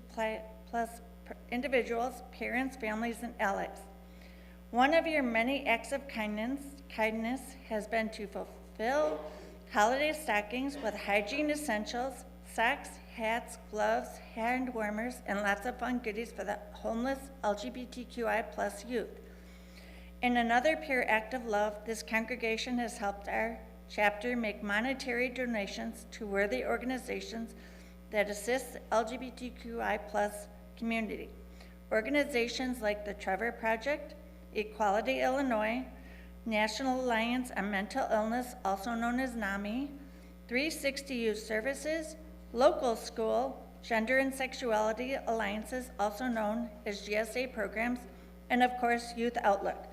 plus individuals, parents, families, and allies. One of your many acts of kindness has been to fulfill holiday stockings with hygiene essentials, socks, hats, gloves, hand warmers, and lots of fun goodies for the homeless LGBTQI plus youth. In another pure act of love, this congregation has helped our chapter make monetary donations to worthy organizations that assist the LGBTQI plus community. Organizations like the Trevor Project, Equality Illinois, National Alliance on Mental Illness, also known as NAMI, 360 Youth Services, Local School, Gender and Sexuality Alliances, also known as GSA programs, and of course, Youth Outlook,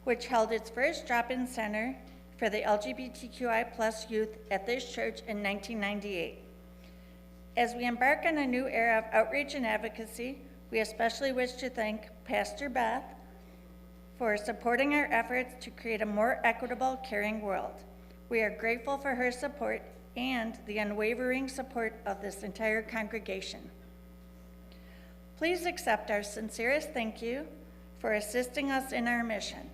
which held its first drop-in center for the LGBTQI plus youth at this church in 1998. As we embark on a new era of outreach and advocacy, we especially wish to thank Pastor Beth for supporting our efforts to create a more equitable, caring world. We are grateful for her support and the unwavering support of this entire congregation. Please accept our sincerest thank you for assisting us in our mission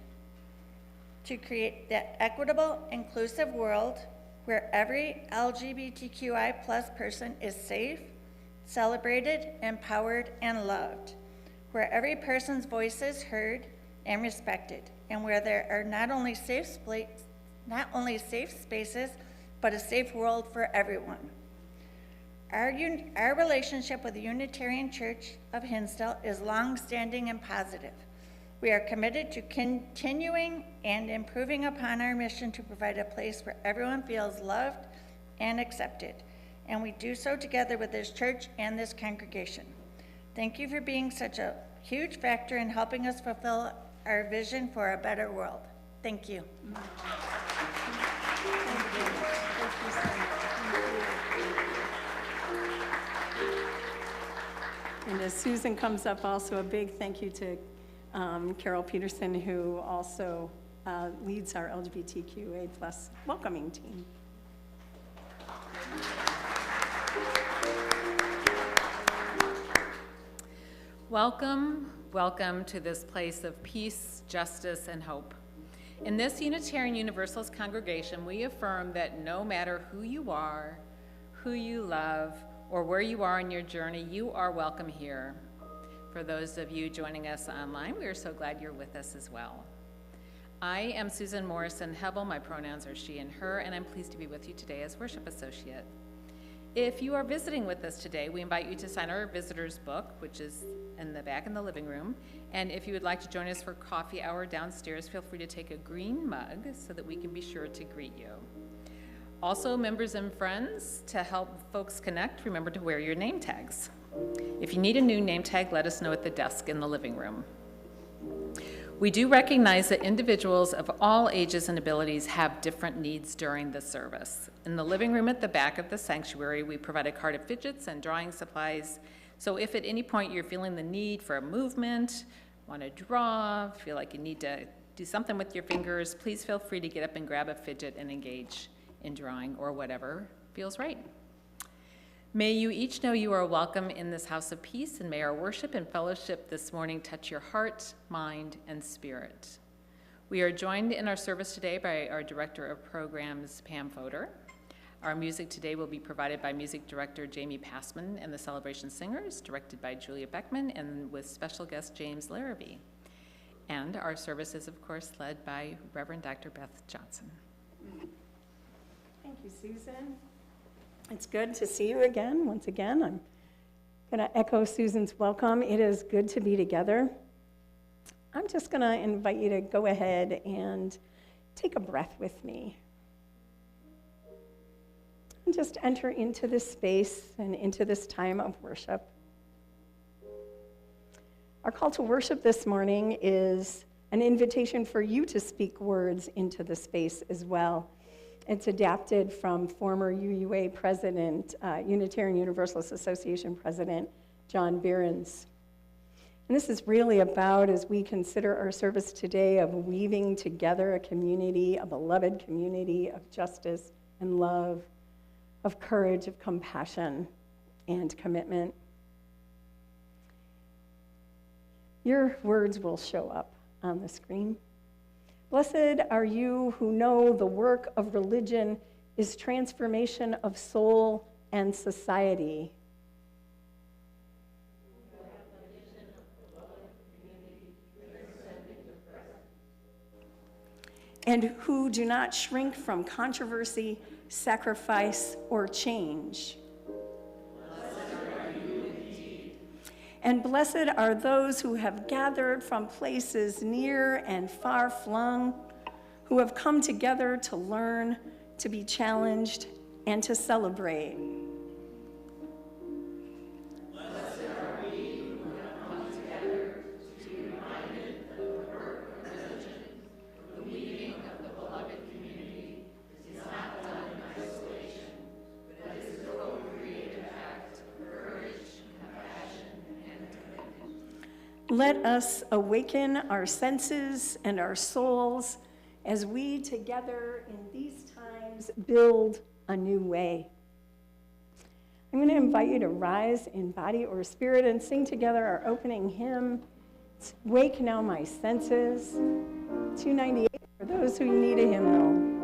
to create that equitable, inclusive world where every LGBTQI plus person is safe, celebrated, empowered, and loved, where every person's voice is heard and respected, and where there are not only safe spaces, but a safe world for everyone. Our relationship with the Unitarian Church of Hinsdale is long-standing and positive. We are committed to continuing and improving upon our mission to provide a place where everyone feels loved and accepted, and we do so together with this church and this congregation. Thank you for being such a huge factor in helping us fulfill our vision for a better world. Thank you. And as Susan comes up, also a big thank you to Carol Peterson, who also leads our LGBTQA plus welcoming team. Welcome, welcome to this place of peace, justice, and hope. In this Unitarian Universalist congregation, we affirm that no matter who you are, who you love, or where you are in your journey, you are welcome here. For those of you joining us online, we are so glad you're with us as well. I am Susan Morrison-Hebel. My pronouns are she and her, and I'm pleased to be with you today as worship associate. If you are visiting with us today, we invite you to sign our visitor's book, which is in the back in the living room. And if you would like to join us for coffee hour downstairs, feel free to take a green mug so that we can be sure to greet you. Also, members and friends, to help folks connect, remember to wear your name tags. If you need a new name tag, let us know at the desk in the living room. We do recognize that individuals of all ages and abilities have different needs during the service. In the living room at the back of the sanctuary, we provide a cart of fidgets and drawing supplies. So if at any point you're feeling the need for a movement, want to draw, feel like you need to do something with your fingers, please feel free to get up and grab a fidget and engage in drawing or whatever feels right. May you each know you are welcome in this house of peace, and may our worship and fellowship this morning touch your heart, mind, and spirit. We are joined in our service today by our Director of Programs, Pam Fodor. Our music today will be provided by Music Director Jamie Passman and the Celebration Singers, directed by Julia Beckman, and with special guest James Larrabee. And our service is, of course, led by Reverend Dr. Beth Johnson. Thank you, Susan. It's good to see you again. Once again, I'm going to echo Susan's welcome. It is good to be together. I'm just going to invite you to go ahead and take a breath with me. And just enter into this space and into this time of worship. Our call to worship this morning is an invitation for you to speak words into the space as well. It's adapted from former UUA president, Unitarian Universalist Association president, John Behrens. And this is really about, as we consider our service today, of weaving together a community, a beloved community of justice and love, of courage, of compassion, and commitment. Your words will show up on the screen. Blessed are you who know the work of religion is transformation of soul and society. And who do not shrink from controversy, sacrifice, or change. And blessed are those who have gathered from places near and far flung, who have come together to learn, to be challenged, and to celebrate. Blessed are we who have come together to be reminded that the work of religion, the meeting of the beloved community, is not done in isolation, but is a co-creative act of courage, compassion, and commitment. Let us awaken our senses and our souls as we together in these times build a new way. I'm going to invite you to rise in body or spirit and sing together our opening hymn, Wake Now My Senses, 298 for those who need a hymnal.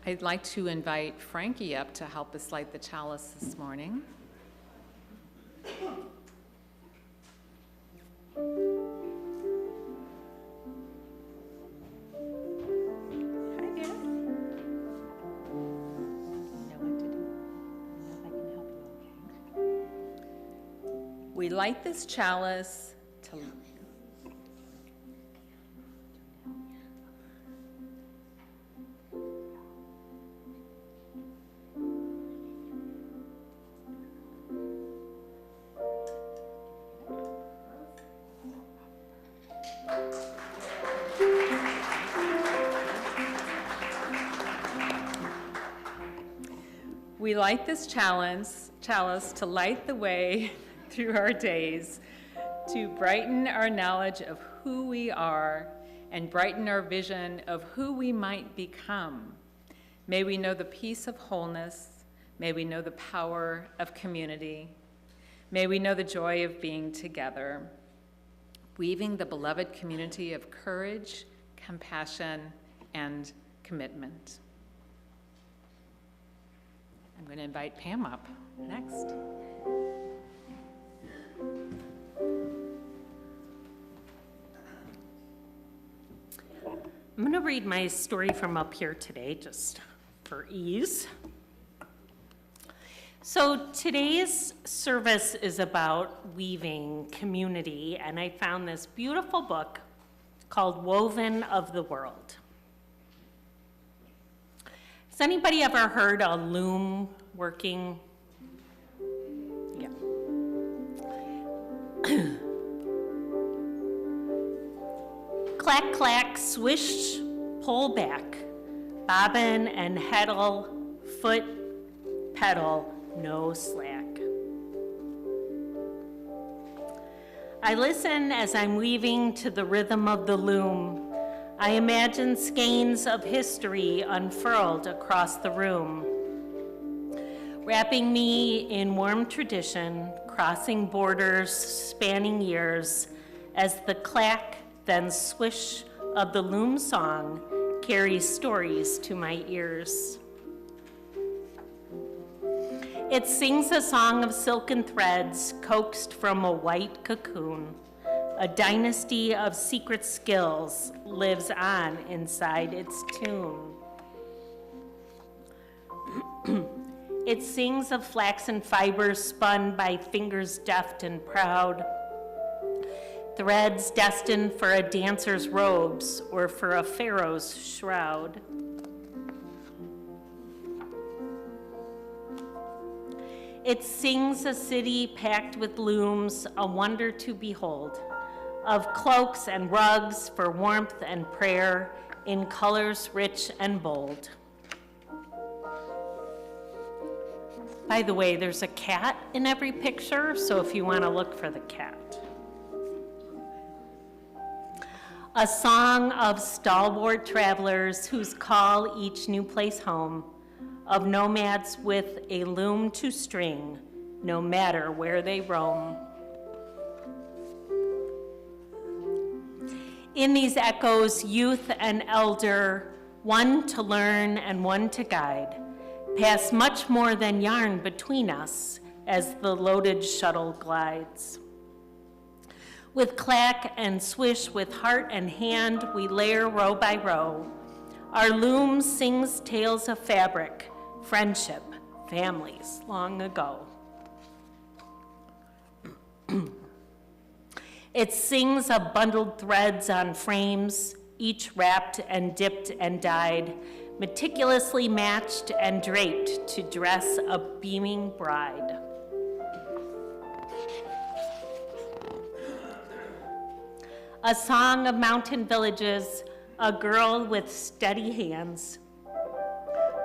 I'd like to invite Frankie up to help us light the chalice this morning. We light this chalice to We light this chalice to light the way through our days, to brighten our knowledge of who we are and brighten our vision of who we might become. May we know the peace of wholeness. May we know the power of community. May we know the joy of being together, weaving the beloved community of courage, compassion, and commitment. I'm going to invite Pam up next. I'm going to read my story from up here today, just for ease. So today's service is about weaving community, and I found this beautiful book called Woven of the World. Has anybody ever heard a loom working? Yeah. Clack, clack, swish, pull back, bobbin and heddle, foot, pedal, no slack. I listen as I'm weaving to the rhythm of the loom. I imagine skeins of history unfurled across the room, wrapping me in warm tradition, crossing borders, spanning years, as the clack, then swish of the loom song carries stories to my ears. It sings a song of silken threads coaxed from a white cocoon. A dynasty of secret skills lives on inside its tune. It sings of flaxen fibers spun by fingers deft and proud, threads destined for a dancer's robes or for a pharaoh's shroud. It sings a city packed with looms, a wonder to behold, of cloaks and rugs for warmth and prayer in colors rich and bold. By the way, there's a cat in every picture, so if you want to look for the cat. A song of stalwart travelers whose call each new place home, of nomads with a loom to string, no matter where they roam. In these echoes, youth and elder, one to learn and one to guide, pass much more than yarn between us as the loaded shuttle glides. With clack and swish, with heart and hand, we layer row by row. Our loom sings tales of fabric, friendship, families long ago. It sings of bundled threads on frames, each wrapped and dipped and dyed, meticulously matched and draped to dress a beaming bride. A song of mountain villages, a girl with steady hands,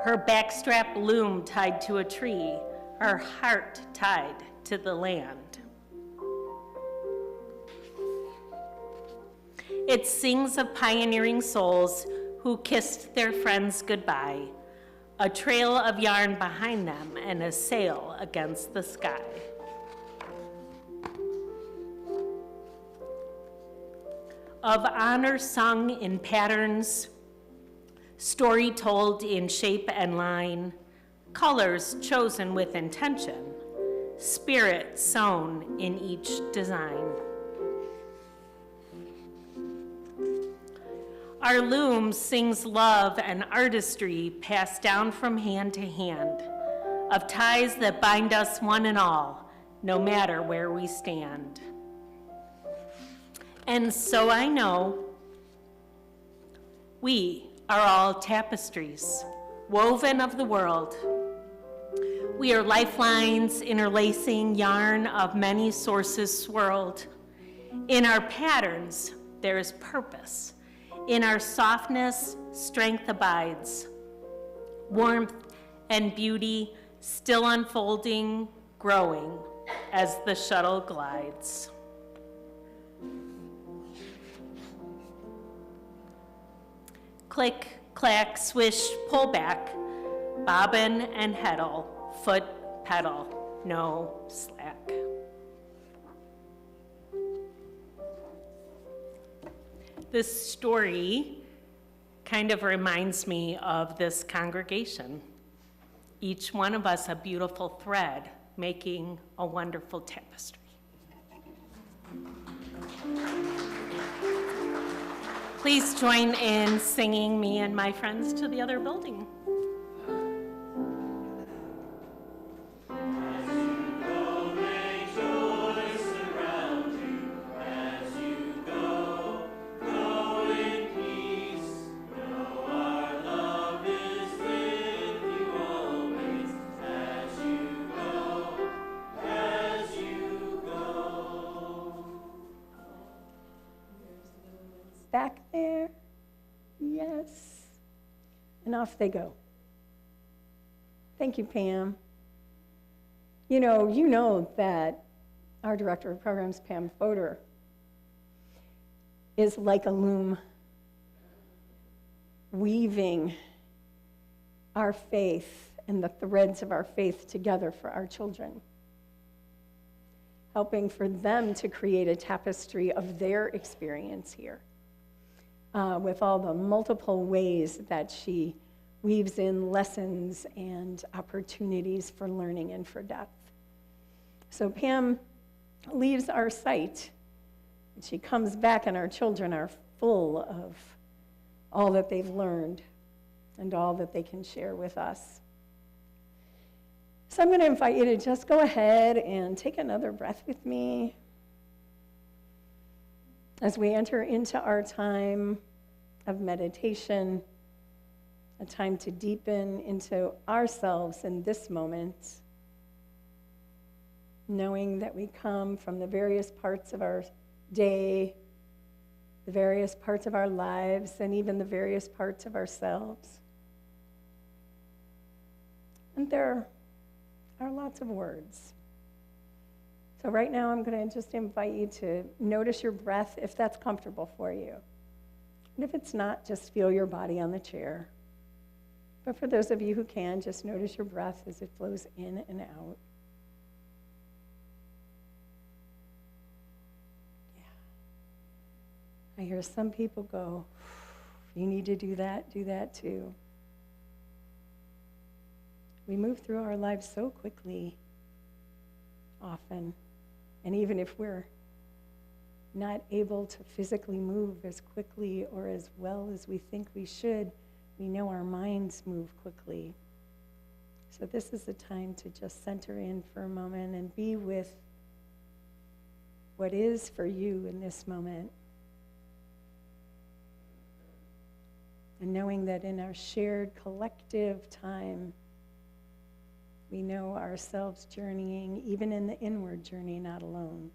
her backstrap loom tied to a tree, her heart tied to the land. It sings of pioneering souls who kissed their friends goodbye, a trail of yarn behind them and a sail against the sky. Of honor sung in patterns, story told in shape and line, colors chosen with intention, spirit sewn in each design. Our loom sings love and artistry passed down from hand to hand, of ties that bind us one and all, no matter where we stand. And so I know we are all tapestries, woven of the world. We are lifelines interlacing yarn of many sources swirled. In our patterns, there is purpose. In our softness, strength abides. Warmth and beauty still unfolding, growing as the shuttle glides. Click, clack, swish, pull back, bobbin and heddle, foot, pedal, no slack. This story kind of reminds me of this congregation. Each one of us a beautiful thread making a wonderful tapestry. Please join in singing me and my friends to the other building. Back there, yes. And off they go. Thank you, Pam. You know that our Director of Programs, Pam Fodor, is like a loom, weaving our faith and the threads of our faith together for our children, helping for them to create a tapestry of their experience here. With all the multiple ways that she weaves in lessons and opportunities for learning and for depth. So Pam leaves our site, and she comes back, and our children are full of all that they've learned and all that they can share with us. So I'm going to invite you to just go ahead and take another breath with me as we enter into our time of meditation, a time to deepen into ourselves in this moment, knowing that we come from the various parts of our day, the various parts of our lives, and even the various parts of ourselves. And there are lots of words. So right now I'm going to just invite you to notice your breath if that's comfortable for you. And if it's not, just feel your body on the chair. But for those of you who can, just notice your breath as it flows in and out. Yeah. I hear some people go, you need to do that too. We move through our lives so quickly, often. And even if we're not able to physically move as quickly or as well as we think we should, we know our minds move quickly. So this is the time to just center in for a moment and be with what is for you in this moment. And knowing that in our shared collective time, we know ourselves journeying, even in the inward journey, not alone.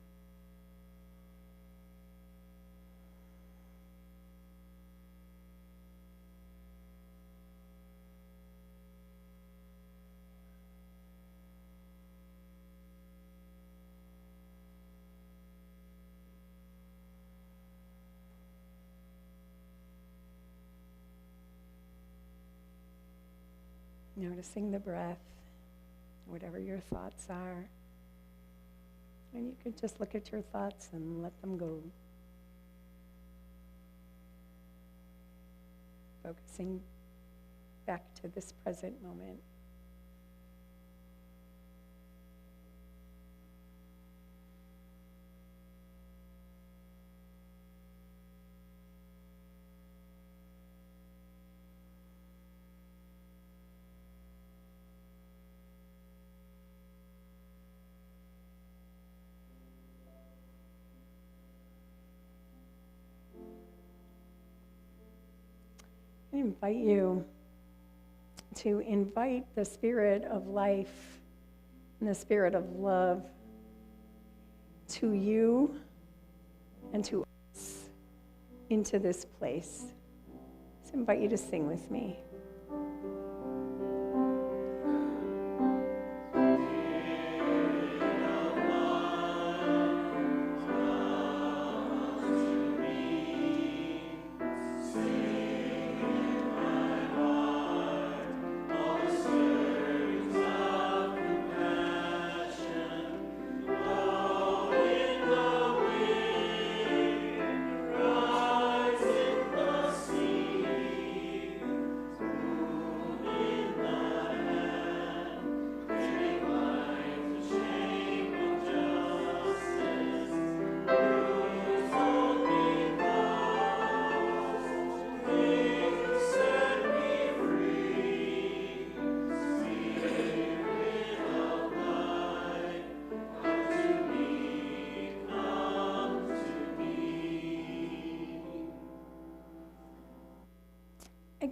Noticing the breath, whatever your thoughts are. And you could just look at your thoughts and let them go. Focusing back to this present moment. I invite you to invite the spirit of life and the spirit of love to you and to us into this place. So I invite you to sing with me.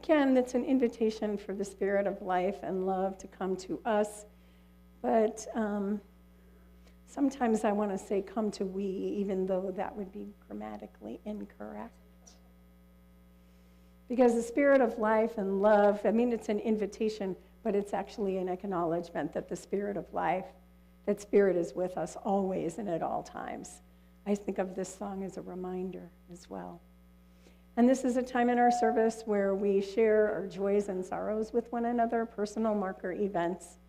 again, that's an invitation for the Spirit of life and love to come to us. But sometimes I want to say come to we, even though that would be grammatically incorrect. Because the Spirit of life and love, I mean, it's an invitation, but it's actually an acknowledgement that the Spirit of life, that Spirit is with us always and at all times. I think of this song as a reminder as well. And this is a time in our service where we share our joys and sorrows with one another, personal marker events,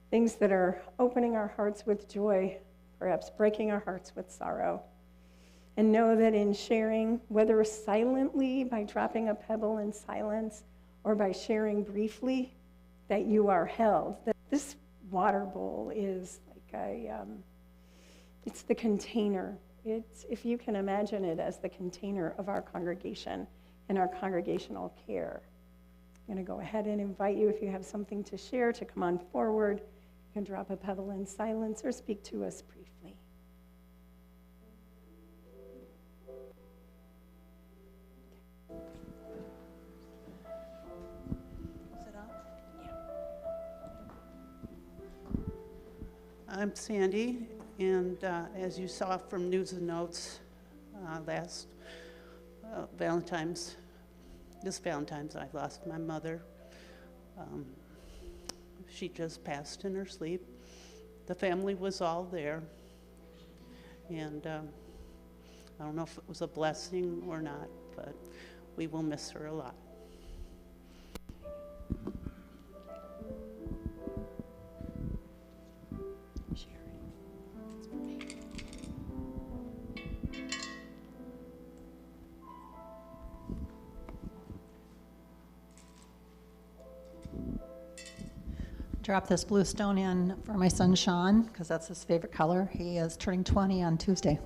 things that are opening our hearts with joy, perhaps breaking our hearts with sorrow. And know that in sharing, whether silently by dropping a pebble in silence or by sharing briefly, that you are held. That this water bowl is like it's the container. It's, if you can imagine it as the container of our congregation and our congregational care. I'm going to go ahead and invite you, if you have something to share, to come on forward. You can drop a pebble in silence or speak to us briefly. I'm Sandy, and as you saw from News and Notes last this Valentine's, I lost my mother. She just passed in her sleep. The family was all there, and I don't know if it was a blessing or not, but we will miss her a lot. Drop this blue stone in for my son Sean, because that's his favorite color. He is turning 20 on Tuesday.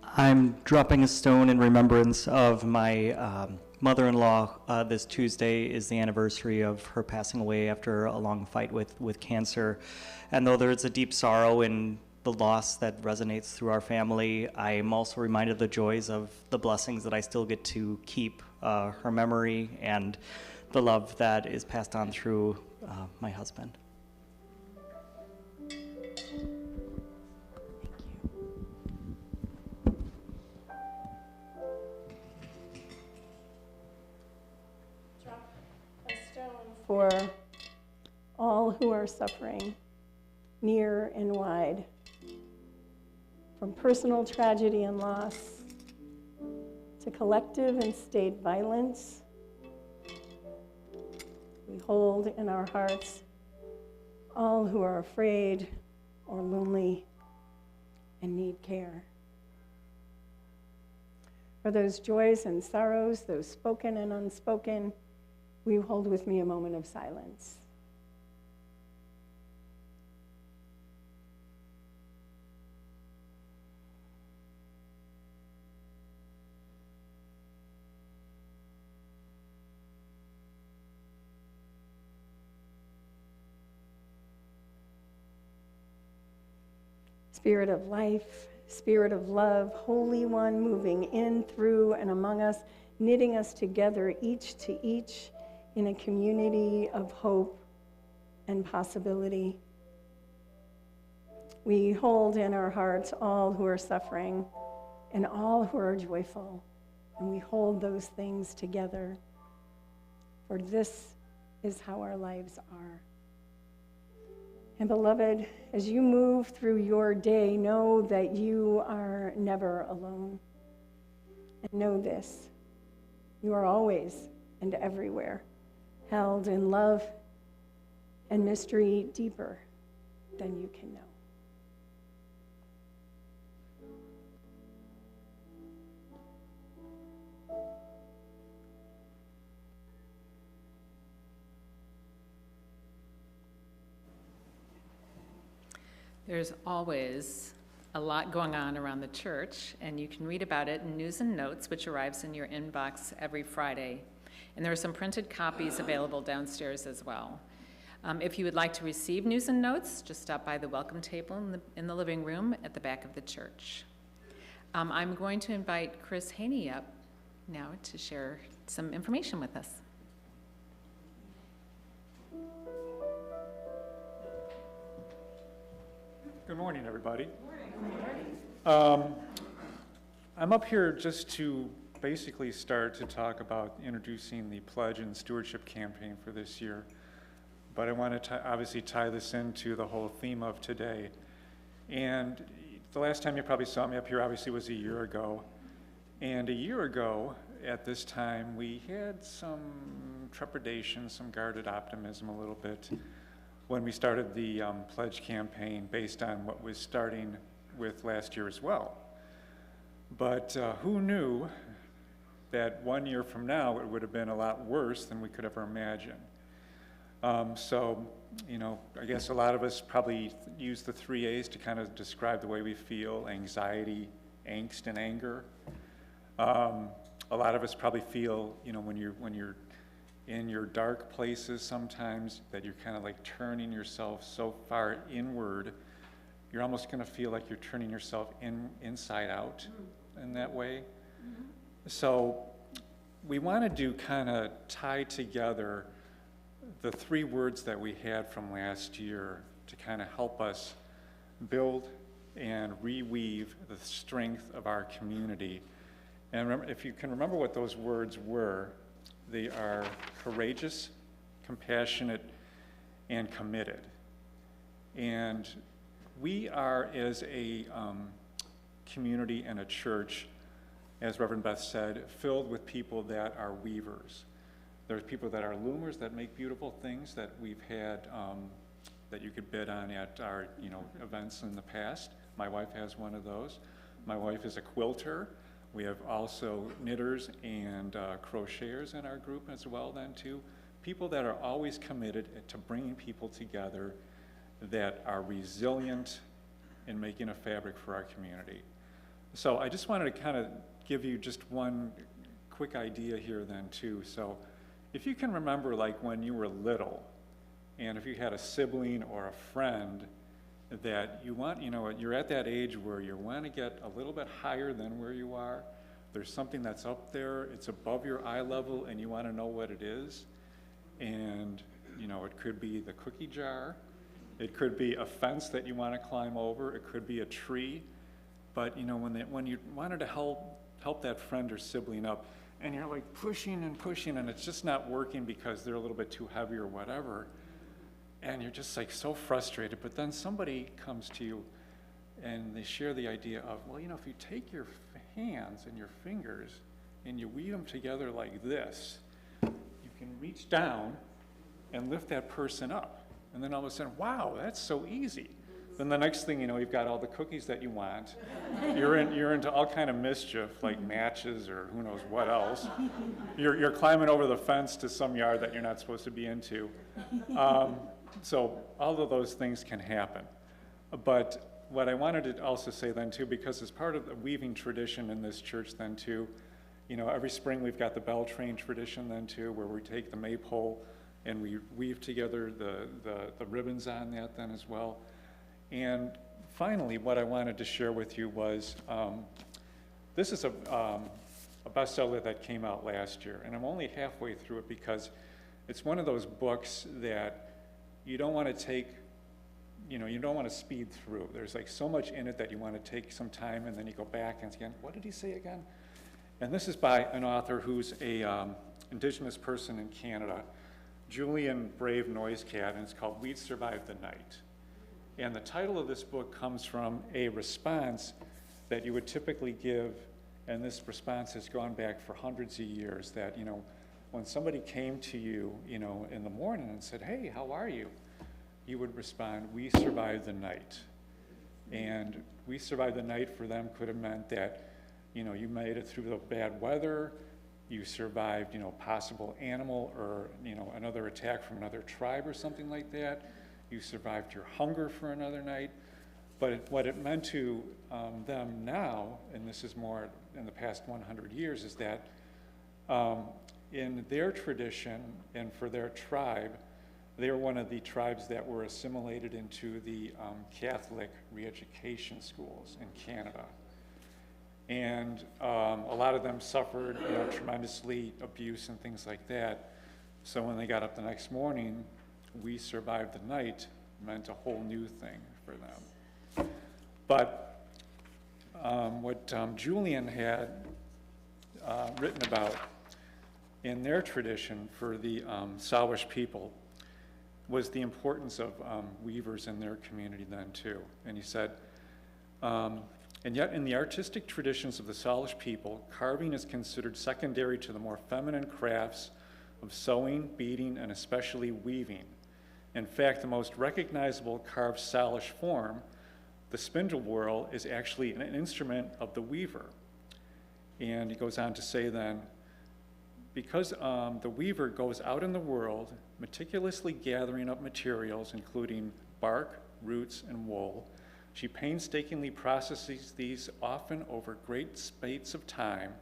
I'm dropping a stone in remembrance of my mother-in-law. This Tuesday is the anniversary of her passing away after a long fight with cancer. And though there is a deep sorrow in the loss that resonates through our family, I am also reminded of the joys of the blessings that I still get to keep, her memory and the love that is passed on through my husband. For all who are suffering, near and wide, from personal tragedy and loss to collective and state violence. We hold in our hearts all who are afraid or lonely and need care. For those joys and sorrows, those spoken and unspoken, will you hold with me a moment of silence? Spirit of life, Spirit of love, Holy One, moving in, through, and among us, knitting us together, each to each, in a community of hope and possibility. We hold in our hearts all who are suffering and all who are joyful, and we hold those things together, for this is how our lives are. And beloved, as you move through your day, know that you are never alone. And know this, you are always and everywhere held in love and mystery deeper than you can know. There's always a lot going on around the church, and you can read about it in News and Notes, which arrives in your inbox every Friday. And there are some printed copies available downstairs as well. If you would like to receive News and Notes, just stop by the welcome table in the living room at the back of the church. I'm going to invite Chris Haney up now to share some information with us. Good morning, everybody. Good morning. I'm up here just to basically start to talk about introducing the Pledge and Stewardship campaign for this year. But I want to obviously tie this into the whole theme of today. And the last time you probably saw me up here obviously was a year ago. And a year ago at this time, we had some trepidation, some guarded optimism a little bit when we started the Pledge campaign based on what was starting with last year as well. But who knew that 1 year from now it would have been a lot worse than we could ever imagine. So, you know, I guess a lot of us probably use the 3 A's to kind of describe the way we feel: anxiety, angst, and anger. A lot of us probably feel, you know, when you're in your dark places sometimes, that you're kind of like turning yourself so far inward, you're almost going to feel like you're turning yourself inside out in that way. So we wanted to kind of tie together the 3 words that we had from last year to kind of help us build and reweave the strength of our community. And remember, if you can remember what those words were, they are courageous, compassionate, and committed. And we are, as a community and a church, as Reverend Beth said, filled with people that are weavers. There's people that are loomers that make beautiful things that we've had that you could bid on at our events in the past. My wife has one of those. My wife is a quilter. We have also knitters and crocheters in our group as well then too. People that are always committed to bringing people together that are resilient in making a fabric for our community. So I just wanted to kind of give you just one quick idea here then too. So if you can remember, like when you were little, and if you had a sibling or a friend that you want, you're at that age where you want to get a little bit higher than where you are. There's something that's up there, it's above your eye level, and you want to know what it is. And, it could be the cookie jar. It could be a fence that you want to climb over. It could be a tree. But, when you wanted to help that friend or sibling up, and you're like pushing, and it's just not working because they're a little bit too heavy or whatever, and you're just like so frustrated, but then somebody comes to you and they share the idea of, well, if you take your hands and your fingers and you weave them together like this, you can reach down and lift that person up. And then all of a sudden, wow, that's so easy. Then the next thing you know, you've got all the cookies that you want. You're into all kind of mischief, like matches or who knows what else. You're climbing over the fence to some yard that you're not supposed to be into. So all of those things can happen. But what I wanted to also say then too, because as part of the weaving tradition in this church then too, every spring we've got the bell train tradition then too, where we take the maypole and we weave together the ribbons on that then as well. And finally, what I wanted to share with you was, this is a bestseller that came out last year, and I'm only halfway through it because it's one of those books that you don't want to take, you don't want to speed through. There's like so much in it that you want to take some time, and then you go back and again, what did he say again? And this is by an author who's a Indigenous person in Canada, Julian Brave Noisecat, and it's called We'd Survive the Night. And the title of this book comes from a response that you would typically give, and this response has gone back for hundreds of years, that, when somebody came to you, in the morning and said, hey, how are you? You would respond, we survived the night. And we survived the night for them could have meant that, you made it through the bad weather, you survived, possible animal or, another attack from another tribe or something like that. You survived your hunger for another night. But what it meant to them now, and this is more in the past 100 years, is that in their tradition and for their tribe, they were one of the tribes that were assimilated into the Catholic re-education schools in Canada. And a lot of them suffered, tremendously abuse and things like that. So when they got up the next morning, we survived the night meant a whole new thing for them. But what Julian had written about in their tradition for the Salish people was the importance of weavers in their community then too. And he said, and yet in the artistic traditions of the Salish people, carving is considered secondary to the more feminine crafts of sewing, beading, and especially weaving. In fact, the most recognizable carved Salish form, the spindle whorl, is actually an instrument of the weaver. And he goes on to say then, because the weaver goes out in the world, meticulously gathering up materials, including bark, roots, and wool, she painstakingly processes these often over great spates of time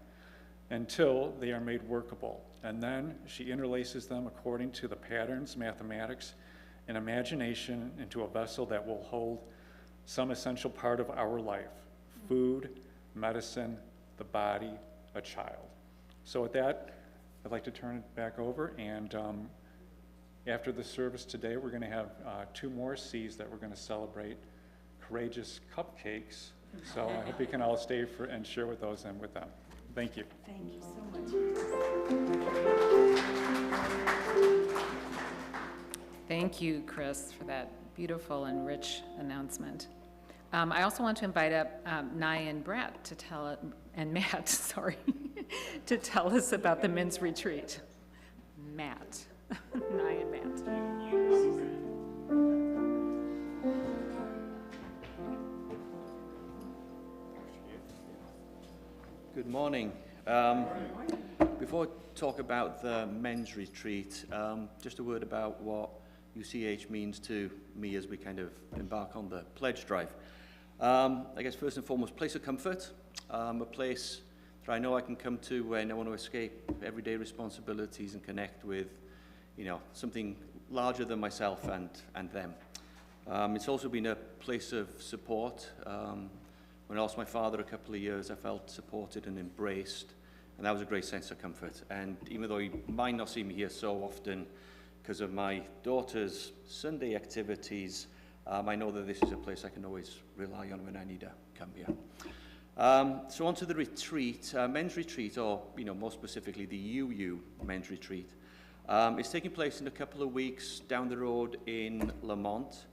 until they are made workable. And then she interlaces them according to the patterns, mathematics, and imagination into a vessel that will hold some essential part of our life: food, medicine, the body, a child. So with that, I'd like to turn it back over, and after the service today, we're going to have 2 more C's that we're going to celebrate, courageous cupcakes. So I hope you can all stay for and share with those and with them. Thank you. Thank you so much. Thank you, Chris, for that beautiful and rich announcement. I also want to invite up Nye and Matt, sorry, to tell us about the men's retreat. Matt, Nye and Matt. Good morning. Before I talk about the men's retreat, just a word about what UCH means to me as we kind of embark on the pledge drive. I guess first and foremost, place of comfort, a place that I know I can come to when I want to escape everyday responsibilities and connect with, something larger than myself and them. It's also been a place of support. When I lost my father a couple of years, I felt supported and embraced, and that was a great sense of comfort. And even though you might not see me here so often because of my daughter's Sunday activities, I know that this is a place I can always rely on when I need to come here. So on to the retreat, men's retreat, or more specifically the UU men's retreat. It's taking place in a couple of weeks down the road in Lamont.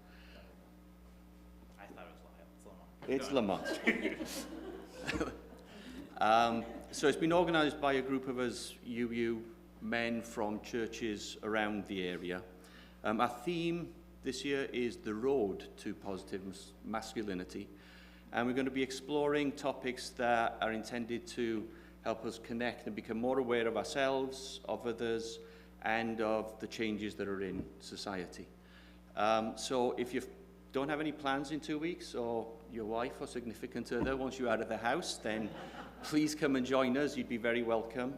I thought it was Lamont. It's Lamont. So it's been organized by a group of us UU men from churches around the area. Our theme this year is the road to positive masculinity, and we're going to be exploring topics that are intended to help us connect and become more aware of ourselves, of others, and of the changes that are in society. So if you don't have any plans in 2 weeks, or your wife or significant other wants you out of the house, then please come and join us. You'd be very welcome.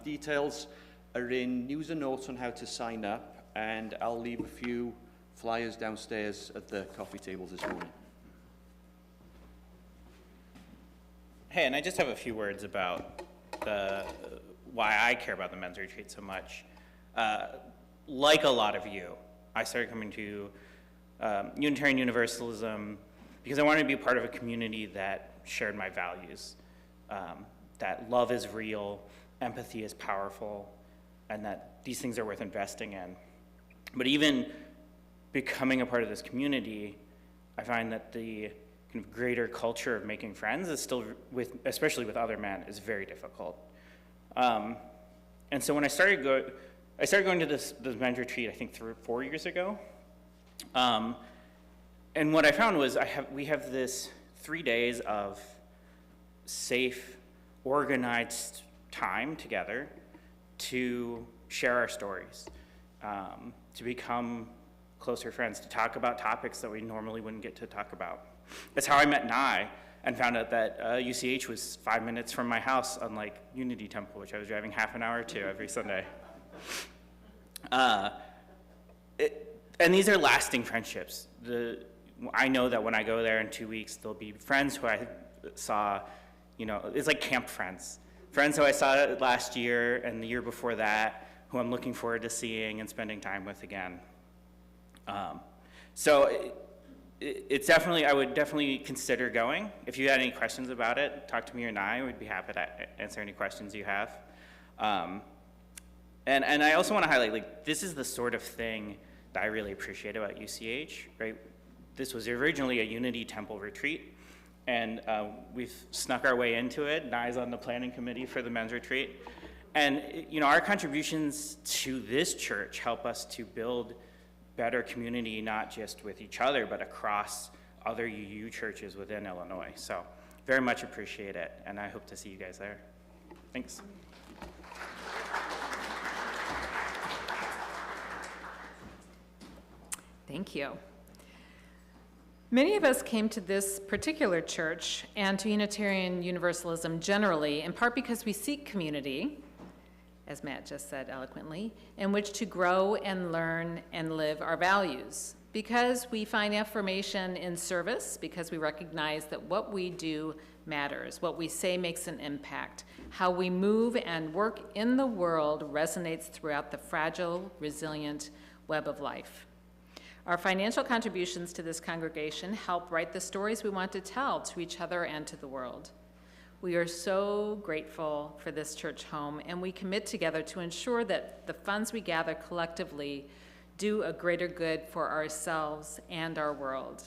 Details are in news and notes on how to sign up, and I'll leave a few flyers downstairs at the coffee tables this morning. Hey, and I just have a few words about why I care about the men's retreat so much. Like a lot of you, I started coming to Unitarian Universalism because I wanted to be part of a community that shared my values, that love is real, empathy is powerful, and that these things are worth investing in. But even becoming a part of this community, I find that the kind of greater culture of making friends is still, especially with other men, is very difficult. And so when I started going to this men's retreat, I think 3 or 4 years ago. And what I found was we have this 3 days of safe, organized time together to share our stories, to become closer friends, to talk about topics that we normally wouldn't get to talk about. That's how I met Nye and found out that UCH was 5 minutes from my house, unlike Unity Temple, which I was driving half an hour to every Sunday. And these are lasting friendships. I know that when I go there in 2 weeks, there'll be friends who I saw it's like camp friends. Friends who I saw last year and the year before that, who I'm looking forward to seeing and spending time with again. So it's definitely, I would definitely consider going. If you had any questions about it, talk to me or I. We'd be happy to answer any questions you have. And I also want to highlight, like, this is the sort of thing that I really appreciate about UCH, right? This was originally a Unity Temple retreat, and we've snuck our way into it. Nai's on the planning committee for the men's retreat. And, our contributions to this church help us to build better community, not just with each other, but across other UU churches within Illinois. So very much appreciate it, and I hope to see you guys there. Thanks. Thank you. Many of us came to this particular church and to Unitarian Universalism generally, in part because we seek community, as Matt just said eloquently, in which to grow and learn and live our values. Because we find affirmation in service, because we recognize that what we do matters, what we say makes an impact, how we move and work in the world resonates throughout the fragile, resilient web of life. Our financial contributions to this congregation help write the stories we want to tell to each other and to the world. We are so grateful for this church home, and we commit together to ensure that the funds we gather collectively do a greater good for ourselves and our world.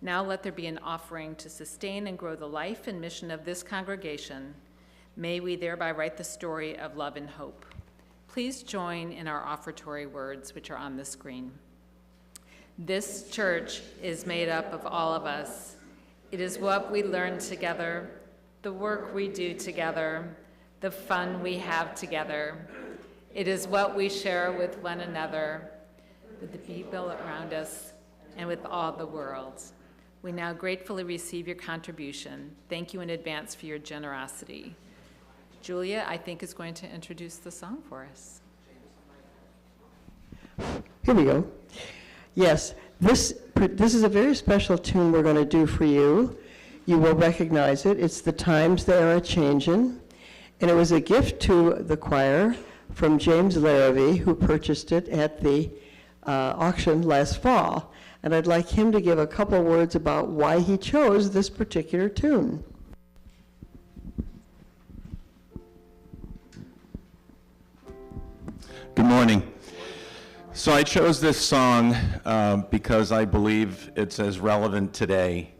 Now let there be an offering to sustain and grow the life and mission of this congregation. May we thereby write the story of love and hope. Please join in our offertory words, which are on the screen. This church is made up of all of us. It is what we learn together, the work we do together, the fun we have together. It is what we share with one another, with the people around us, and with all the world. We now gratefully receive your contribution. Thank you in advance for your generosity. Julia, I think, is going to introduce the song for us. Here we go. Yes, this is a very special tune we're going to do for you. You will recognize it. It's The Times They Are A-Changin', and it was a gift to the choir from James Larrabee, who purchased it at the auction last fall. And I'd like him to give a couple words about why he chose this particular tune. Good morning. So I chose this song because I believe it's as relevant today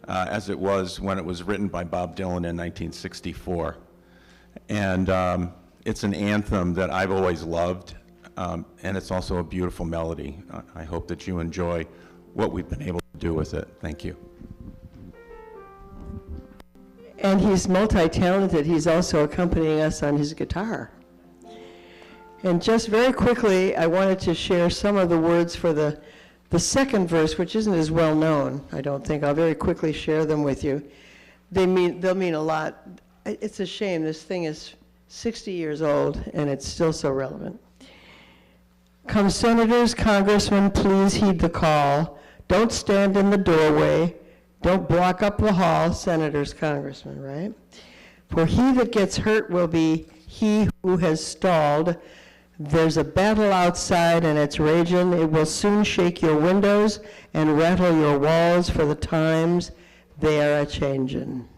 as it was when it was written by Bob Dylan in 1964. And it's an anthem that I've always loved, and it's also a beautiful melody. I hope that you enjoy what we've been able to do with it. Thank you. And he's multi-talented. He's also accompanying us on his guitar. And just very quickly, I wanted to share some of the words for the second verse, which isn't as well known, I don't think. I'll very quickly share them with you. They'll mean a lot. It's a shame. This thing is 60 years old, and it's still so relevant. Come, senators, congressmen, please heed the call. Don't stand in the doorway. Don't block up the hall, senators, congressmen, right? For he that gets hurt will be he who has stalled. There's a battle outside and it's raging. It will soon shake your windows and rattle your walls, for the times they are a-changin'.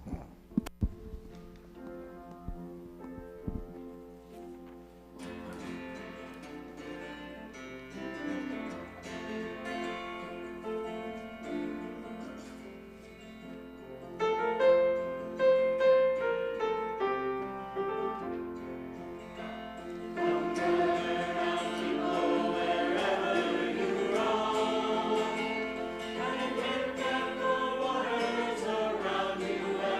Around you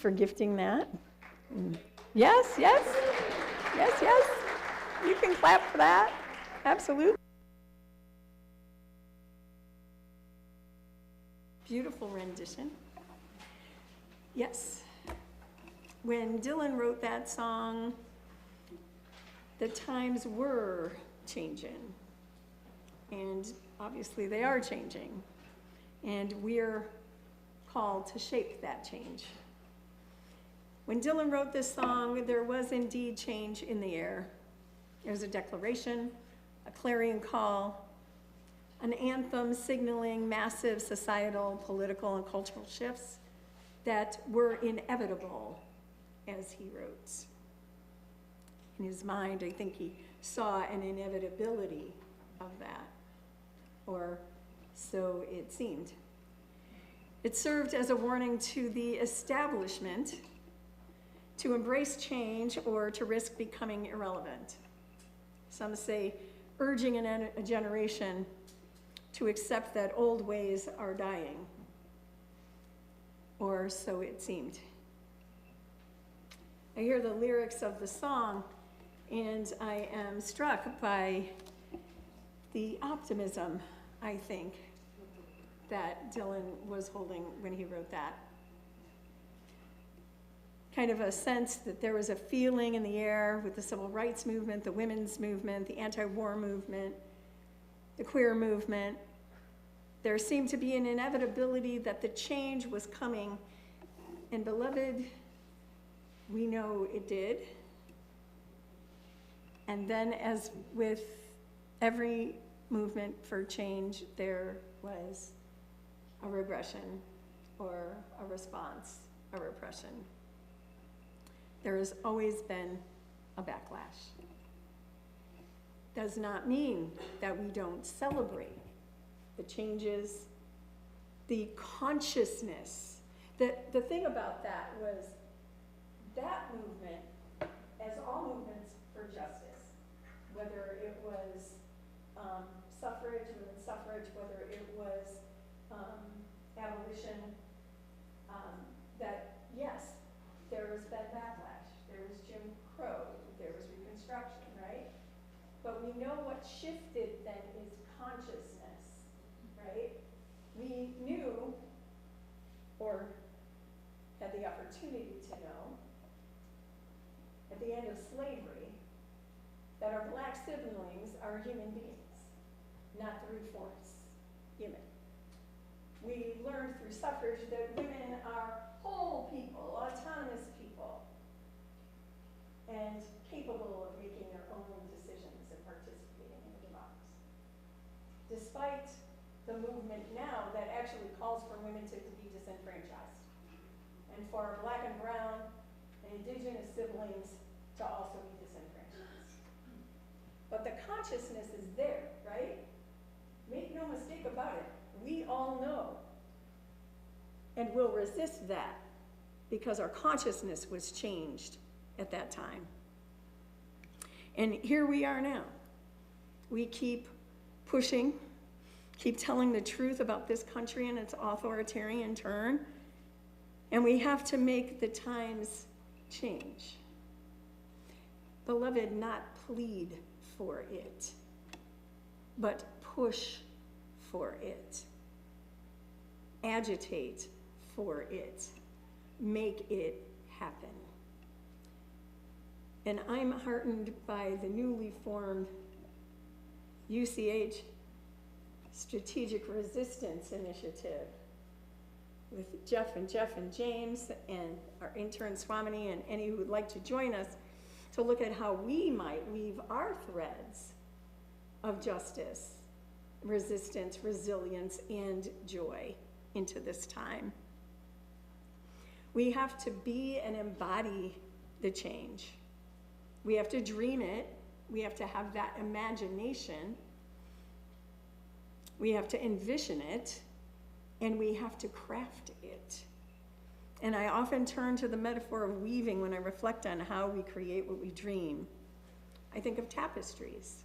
for gifting that. Yes, yes, yes, yes. You can clap for that. Absolutely. Beautiful rendition. Yes. When Dylan wrote that song, the times were changing. And obviously they are changing. And we're called to shape that change. When Dylan wrote this song, there was indeed change in the air. There was a declaration, a clarion call, an anthem signaling massive societal, political, and cultural shifts that were inevitable as he wrote. In his mind, I think he saw an inevitability of that, or so it seemed. It served as a warning to the establishment to embrace change or to risk becoming irrelevant. Some say urging a generation to accept that old ways are dying, or so it seemed. I hear the lyrics of the song, and I am struck by the optimism, I think, that Dylan was holding when he wrote that. Kind of a sense that there was a feeling in the air with the civil rights movement, the women's movement, the anti-war movement, the queer movement. There seemed to be an inevitability that the change was coming, and beloved, we know it did. And then, as with every movement for change, there was a regression or a response, a repression. There has always been a backlash. Does not mean that we don't celebrate the changes, the consciousness. The thing about that was that movement, as all movements for justice, whether it was suffrage, women's suffrage, whether it was abolition, that yes, there has been backlash. There was Jim Crow, there was Reconstruction, right? But we know what shifted then is consciousness, right? We knew, or had the opportunity to know, at the end of slavery, that our black siblings are human beings, not through force, human. We learned through suffrage that women are whole people, autonomous people, and capable of making their own decisions and participating in a democracy. Despite the movement now that actually calls for women to be disenfranchised, and for our black and brown and indigenous siblings to also be disenfranchised. But the consciousness is there, right? Make no mistake about it. We all know and will resist that because our consciousness was changed at that time. And here we are now. We keep pushing, keep telling the truth about this country and its authoritarian turn, and we have to make the times change. Beloved, not plead for it, but push for it. Agitate for it. Make it happen. And I'm heartened by the newly formed UCH Strategic Resistance Initiative with Jeff and James and our intern Swamini and any who would like to join us to look at how we might weave our threads of justice, resistance, resilience, and joy into this time. We have to be and embody the change. We have to dream it. We have to have that imagination. We have to envision it, and we have to craft it. And I often turn to the metaphor of weaving when I reflect on how we create what we dream. I think of tapestries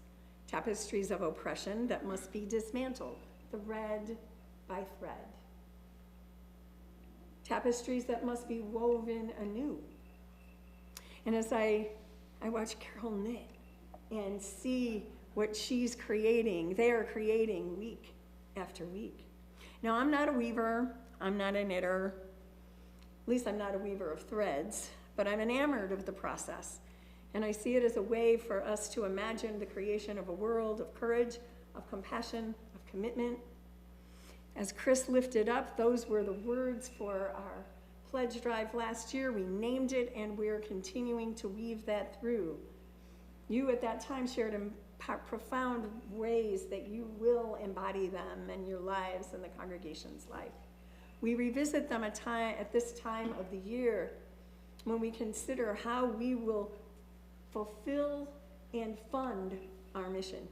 of oppression that must be dismantled, thread by thread. tapestries that must be woven anew. And as I watch Carol knit and see what she's creating, they are creating week after week. Now, I'm not a weaver, I'm not a knitter, at least I'm not a weaver of threads, but I'm enamored of the process. And I see it as a way for us to imagine the creation of a world of courage, of compassion, of commitment. As Chris lifted up, those were the words for our pledge drive last year. We named it, and we're continuing to weave that through. You at that time shared in profound ways that you will embody them in your lives and the congregation's life. We revisit them at this time of the year when we consider how we will fulfill and fund our mission.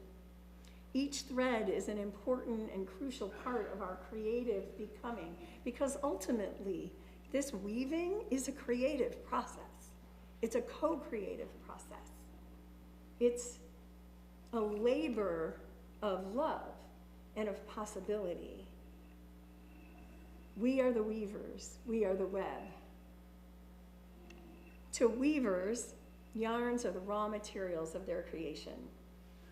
Each thread is an important and crucial part of our creative becoming, because ultimately, this weaving is a creative process. It's a co-creative process. It's a labor of love and of possibility. We are the weavers. We are the web. To weavers, yarns are the raw materials of their creation.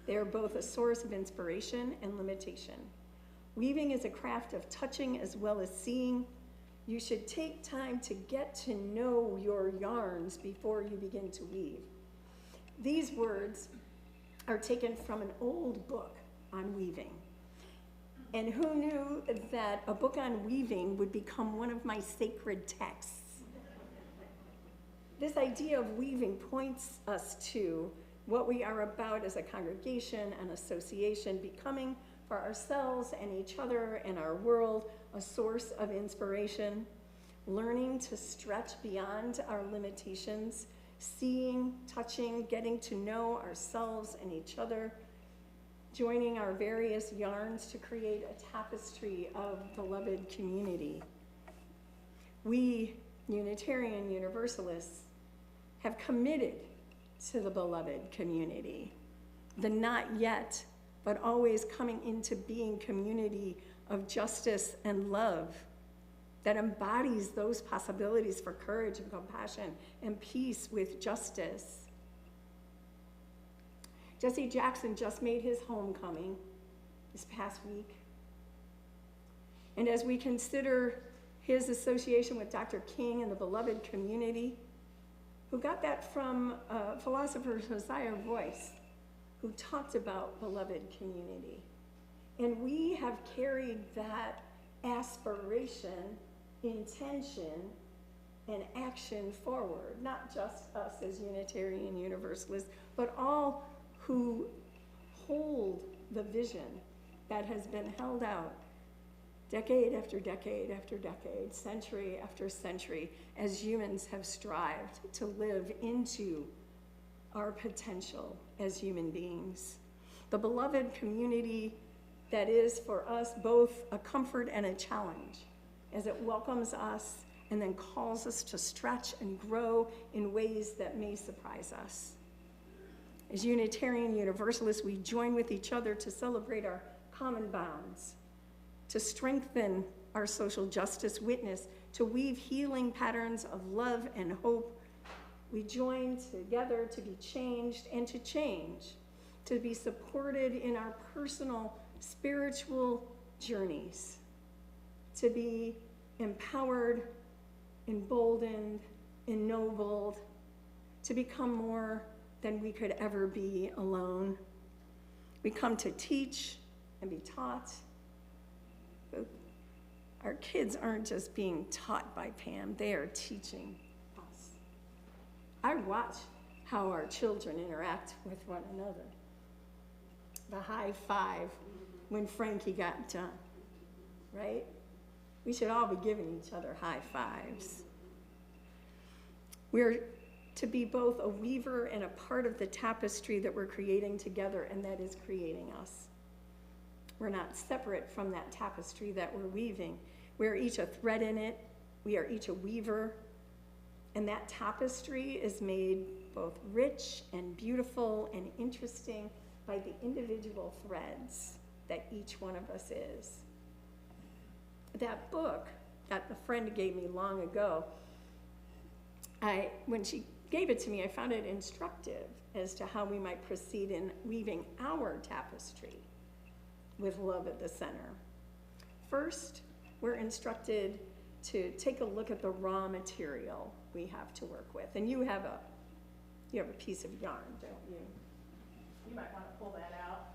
They are both a source of inspiration and limitation. Weaving is a craft of touching as well as seeing. You should take time to get to know your yarns before you begin to weave. These words are taken from an old book on weaving. And who knew that a book on weaving would become one of my sacred texts? This idea of weaving points us to what we are about as a congregation and association, becoming for ourselves and each other and our world a source of inspiration, learning to stretch beyond our limitations, seeing, touching, getting to know ourselves and each other, joining our various yarns to create a tapestry of beloved community. We, Unitarian Universalists, have committed to the beloved community, the not yet, but always coming into being community of justice and love that embodies those possibilities for courage and compassion and peace with justice. Jesse Jackson just made his homecoming this past week. And as we consider his association with Dr. King and the beloved community, who got that from philosopher Josiah Royce, who talked about beloved community. And we have carried that aspiration, intention, and action forward, not just us as Unitarian Universalists, but all who hold the vision that has been held out decade after decade after decade, century after century, as humans have strived to live into our potential as human beings. The beloved community that is for us both a comfort and a challenge, as it welcomes us and then calls us to stretch and grow in ways that may surprise us. As Unitarian Universalists, we join with each other to celebrate our common bonds, to strengthen our social justice witness, to weave healing patterns of love and hope. We join together to be changed and to change, to be supported in our personal spiritual journeys, to be empowered, emboldened, ennobled, to become more than we could ever be alone. We come to teach and be taught. But our kids aren't just being taught by Pam, they are teaching us. I watch how our children interact with one another. The high five when Frankie got done, right? We should all be giving each other high fives. We're to be both a weaver and a part of the tapestry that we're creating together, and that is creating us. We're not separate from that tapestry that we're weaving. We're each a thread in it. We are each a weaver. And that tapestry is made both rich and beautiful and interesting by the individual threads that each one of us is. That book that a friend gave me long ago. When she gave it to me, I found it instructive as to how we might proceed in weaving our tapestry with love at the center. First, we're instructed to take a look at the raw material we have to work with. And you have a piece of yarn, don't you? You might want to pull that out.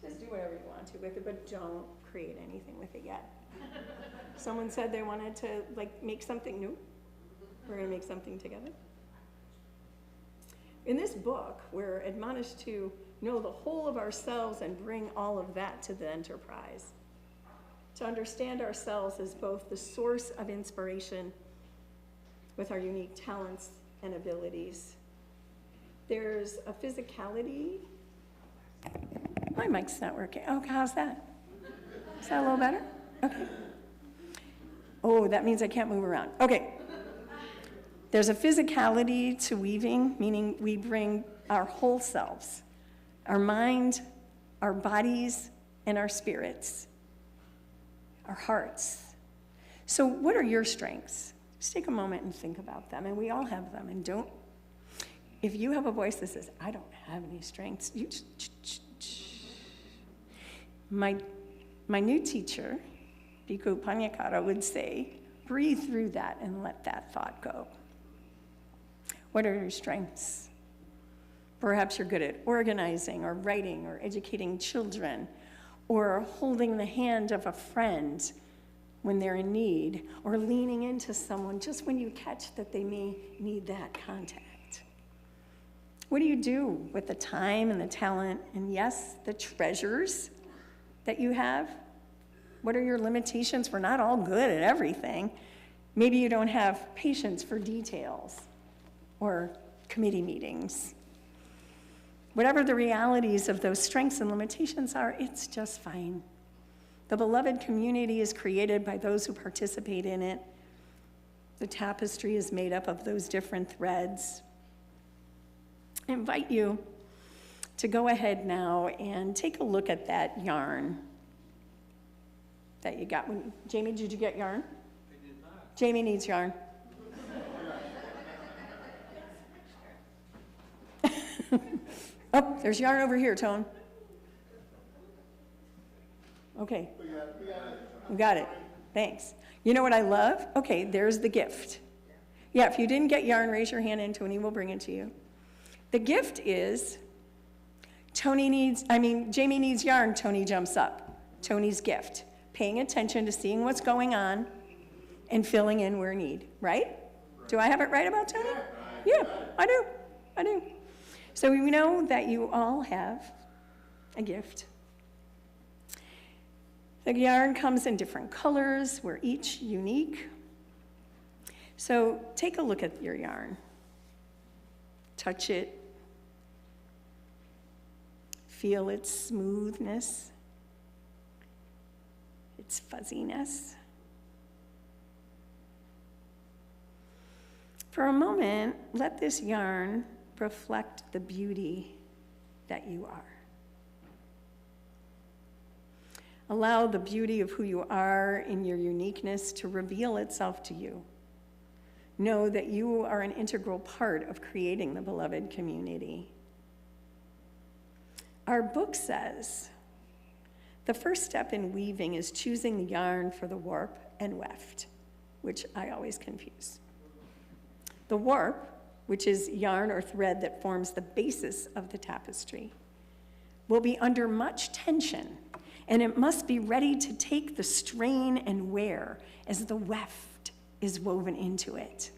Just do whatever you want to with it, but don't create anything with it yet. Someone said they wanted to make something new. We're going to make something together. In this book, we're admonished to know the whole of ourselves and bring all of that to the enterprise. To understand ourselves as both the source of inspiration with our unique talents and abilities. There's a physicality. My mic's not working. Oh, how's that? Is that a little better? Okay. Oh, that means I can't move around. Okay. There's a physicality to weaving, meaning we bring our whole selves, our mind, our bodies, and our spirits, our hearts. So what are your strengths? Just take a moment and think about them, and we all have them. And if you have a voice that says, I don't have any strengths, you My new teacher, Bhikkhu Panyakara, would say, breathe through that and let that thought go. What are your strengths? Perhaps you're good at organizing or writing or educating children or holding the hand of a friend when they're in need or leaning into someone just when you catch that they may need that contact. What do you do with the time and the talent and, yes, the treasures that you have? What are your limitations? We're not all good at everything. Maybe you don't have patience for details or committee meetings. Whatever the realities of those strengths and limitations are, it's just fine. The beloved community is created by those who participate in it. The tapestry is made up of those different threads. I invite you to go ahead now and take a look at that yarn that you got. Jamie, did you get yarn? I did not. Jamie needs yarn. Oh, there's yarn over here, Tone. Okay. We got it. Thanks. You know what I love? Okay, there's the gift. Yeah, if you didn't get yarn, raise your hand and Tony will bring it to you. The gift is Jamie needs yarn, Tony jumps up. Tony's gift. Paying attention to seeing what's going on and filling in where need, right? Do I have it right about Tony? Yeah, I do. So we know that you all have a gift. The yarn comes in different colors. We're each unique. So take a look at your yarn. Touch it. Feel its smoothness, its fuzziness. For a moment, let this yarn reflect the beauty that you are. Allow the beauty of who you are in your uniqueness to reveal itself to you. Know that you are an integral part of creating the beloved community. Our book says the first step in weaving is choosing the yarn for the warp and weft, which I always confuse. The warp, which is yarn or thread that forms the basis of the tapestry, will be under much tension, and it must be ready to take the strain and wear as the weft is woven into it.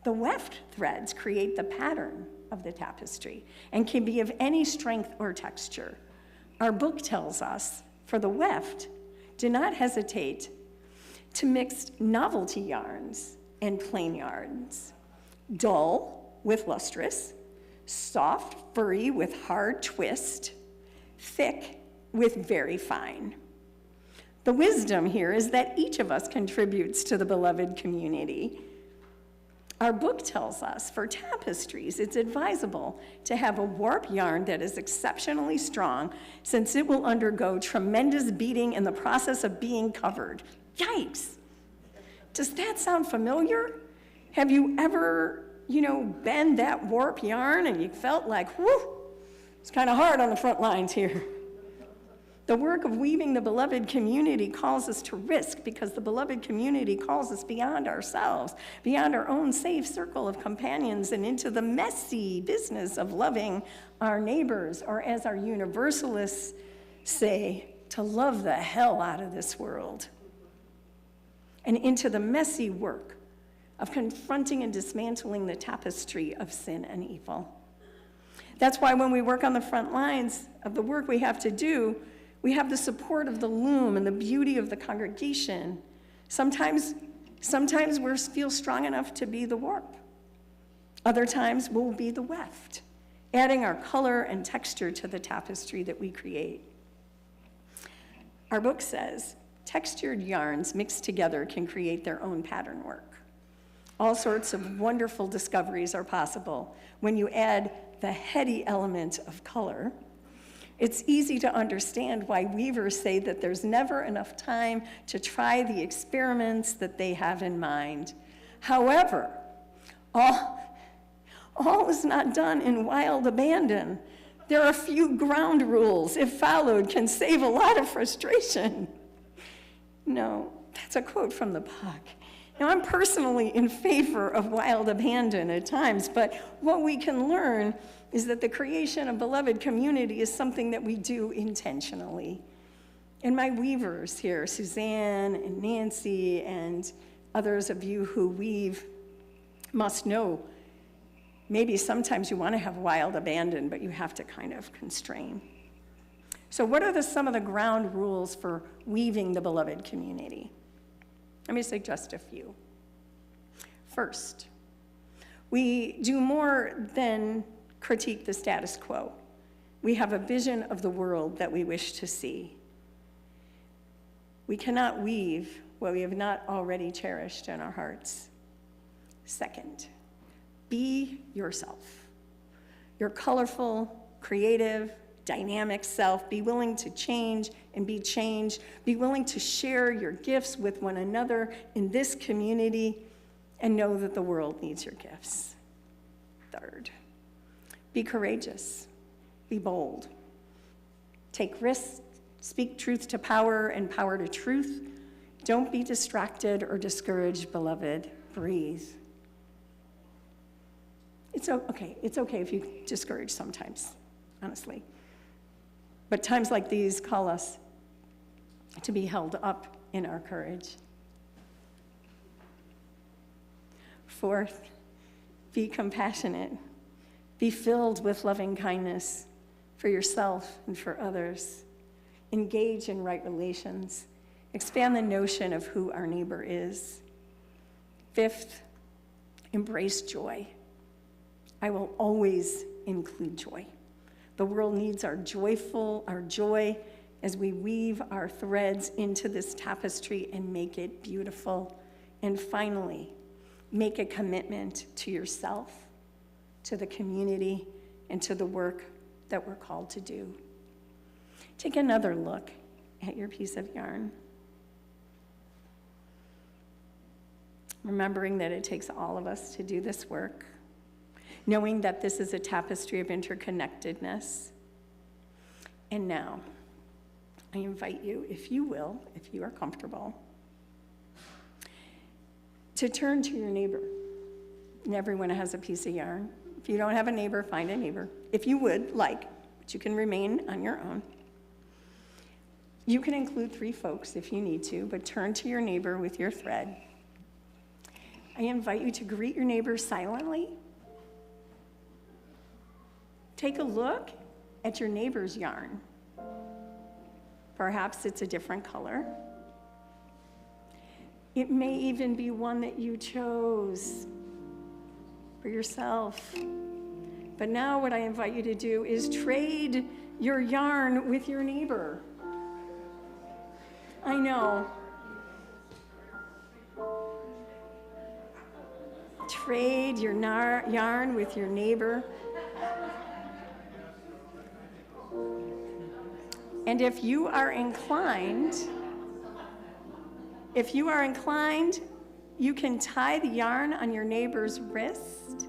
The weft threads create the pattern of the tapestry and can be of any strength or texture. Our book tells us, for the weft, do not hesitate to mix novelty yarns and plain yarns. Dull with lustrous, soft, furry with hard twist, thick with very fine. The wisdom here is that each of us contributes to the beloved community. Our book tells us for tapestries, it's advisable to have a warp yarn that is exceptionally strong since it will undergo tremendous beating in the process of being covered. Yikes! Does that sound familiar? Have you ever, bend that warp yarn and you felt like, whew, it's kind of hard on the front lines here? The work of weaving the beloved community calls us to risk, because the beloved community calls us beyond ourselves, beyond our own safe circle of companions, and into the messy business of loving our neighbors, or as our universalists say, to love the hell out of this world. And into the messy work of confronting and dismantling the tapestry of sin and evil. That's why when we work on the front lines of the work we have to do, we have the support of the loom and the beauty of the congregation. Sometimes we feel strong enough to be the warp. Other times we'll be the weft, adding our color and texture to the tapestry that we create. Our book says, textured yarns mixed together can create their own pattern work. All sorts of wonderful discoveries are possible when you add the heady element of color. It's easy to understand why weavers say that there's never enough time to try the experiments that they have in mind. However, all is not done in wild abandon. There are a few ground rules, if followed, can save a lot of frustration. No, that's a quote from the book. Now, I'm personally in favor of wild abandon at times, but what we can learn is that the creation of beloved community is something that we do intentionally. And my weavers here, Suzanne and Nancy and others of you who weave, must know maybe sometimes you want to have wild abandon, but you have to kind of constrain. So what are some of the ground rules for weaving the beloved community? Let me suggest a few. First, we do more than critique the status quo. We have a vision of the world that we wish to see. We cannot weave what we have not already cherished in our hearts. Second, be yourself. Your colorful, creative, dynamic self. Be willing to change and be changed. Be willing to share your gifts with one another in this community, and know that the world needs your gifts. Third, be courageous. Be bold. Take risks. Speak truth to power and power to truth. Don't be distracted or discouraged, beloved. Breathe. It's okay if you discourage sometimes, honestly. But times like these call us to be held up in our courage. Fourth, be compassionate. Be filled with loving kindness for yourself and for others. Engage in right relations. Expand the notion of who our neighbor is. Fifth, embrace joy. I will always include joy. The world needs our joy as we weave our threads into this tapestry and make it beautiful. And finally, make a commitment to yourself, to the community, and to the work that we're called to do. Take another look at your piece of yarn. Remembering that it takes all of us to do this work. Knowing that this is a tapestry of interconnectedness. And now, I invite you, if you will, if you are comfortable, to turn to your neighbor. And everyone has a piece of yarn. If you don't have a neighbor, find a neighbor. If you would like, but you can remain on your own. You can include 3 folks if you need to, but turn to your neighbor with your thread. I invite you to greet your neighbor silently. Take a look at your neighbor's yarn. Perhaps it's a different color. It may even be one that you chose for yourself. But now what I invite you to do is trade your yarn with your neighbor. I know. Trade your yarn with your neighbor. And if you are inclined, you can tie the yarn on your neighbor's wrist,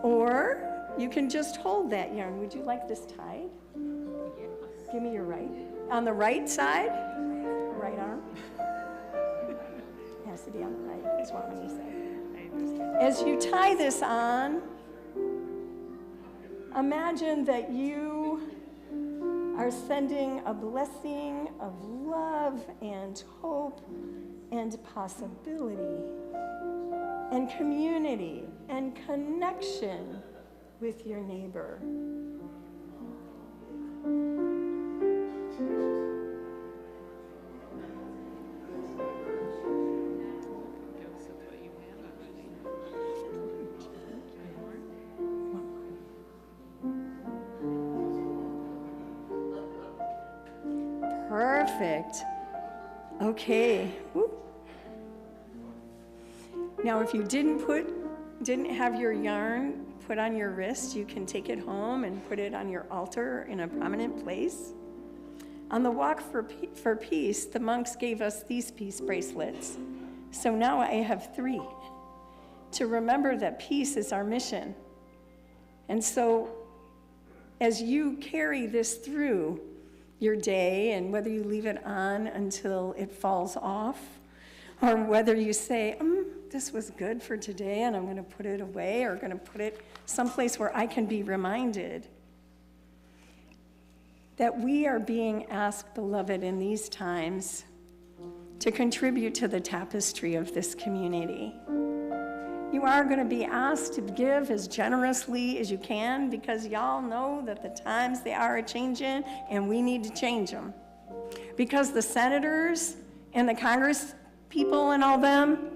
or you can just hold that yarn. Would you like this tied? Give me your right. On the right side, right arm. It has to be on the right, is what we say. As you tie this on, imagine that you are sending a blessing of love and hope and possibility and community and connection with your neighbor. Perfect. Okay. Woo. Now, if you didn't have your yarn put on your wrist, you can take it home and put it on your altar in a prominent place. On the walk for peace, the monks gave us these peace bracelets. So now I have 3 to remember that peace is our mission. And so as you carry this through your day, and whether you leave it on until it falls off, or whether you say, this was good for today and I'm going to put it away, or going to put it someplace where I can be reminded that we are being asked, beloved, in these times to contribute to the tapestry of this community. You are going to be asked to give as generously as you can, because y'all know that the times they are a-changing and we need to change them. Because the senators and the Congress people and all them,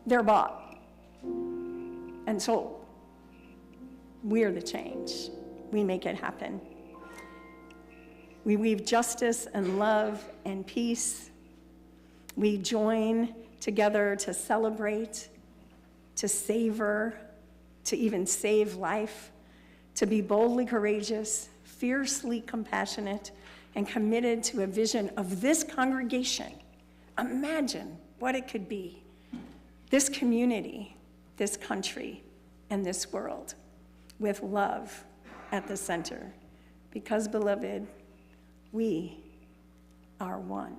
they're bought and sold. We're the change. We make it happen. We weave justice and love and peace. We join together to celebrate, to savor, to even save life, to be boldly courageous, fiercely compassionate, and committed to a vision of this congregation. Imagine what it could be. This community, this country, and this world, with love at the center. Because, beloved, we are one.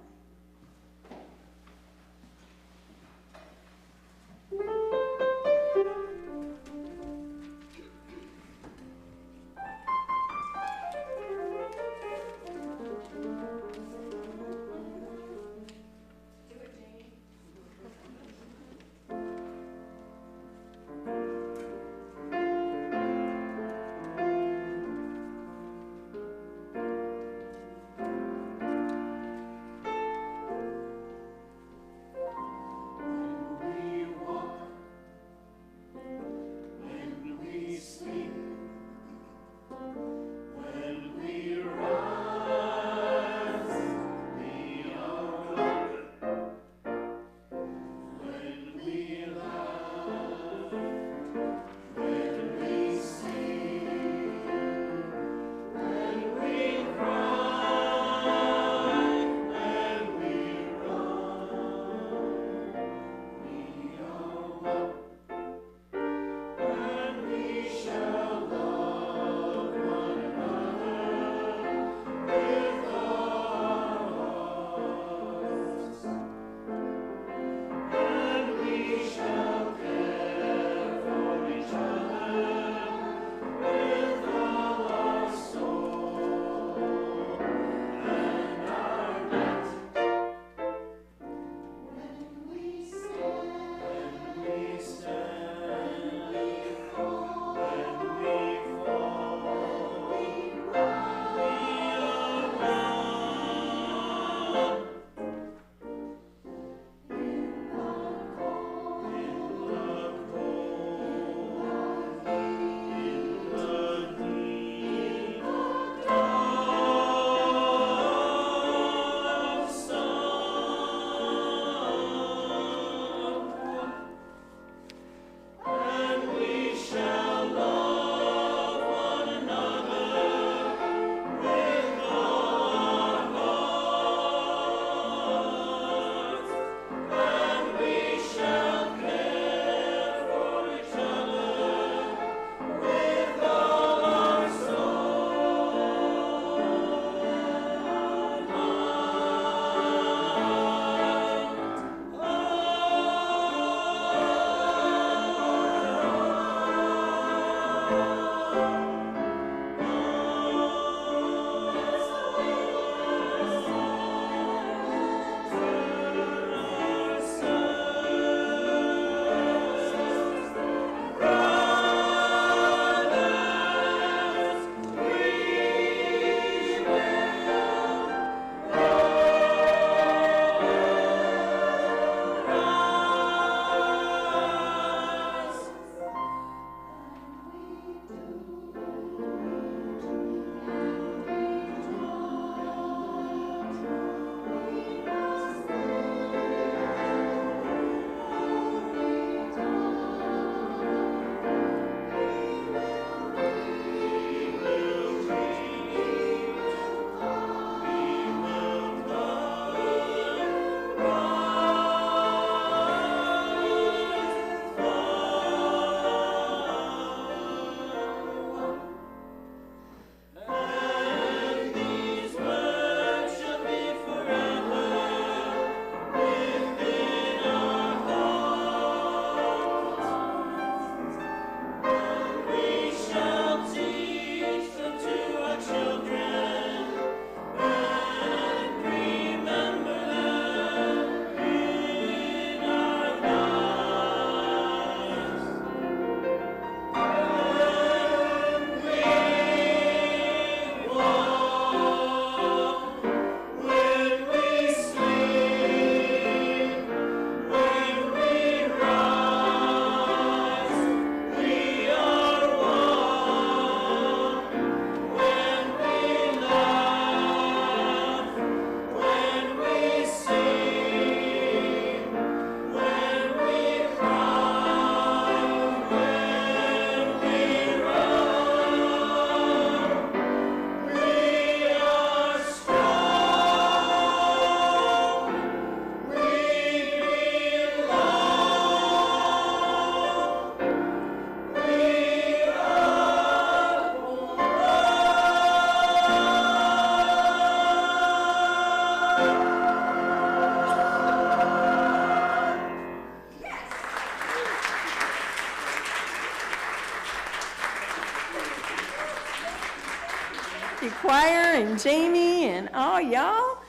Thank you, choir and Jamie and all y'all.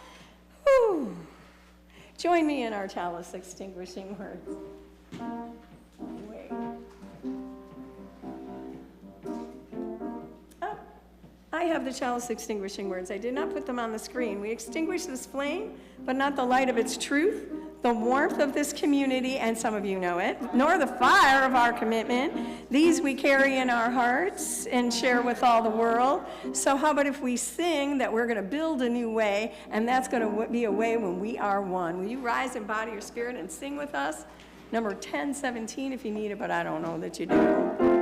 Whew. Join me in our chalice extinguishing words. Wait. Oh, I have the chalice extinguishing words. I did not put them on the screen. We extinguish this flame, but not the light of its truth, the warmth of this community, and some of you know it, nor the fire of our commitment. These we carry in our hearts and share with all the world. So how about if we sing that we're going to build a new way, and that's going to be a way when we are one. Will you rise in body or spirit and sing with us? Number 1017 if you need it, but I don't know that you do.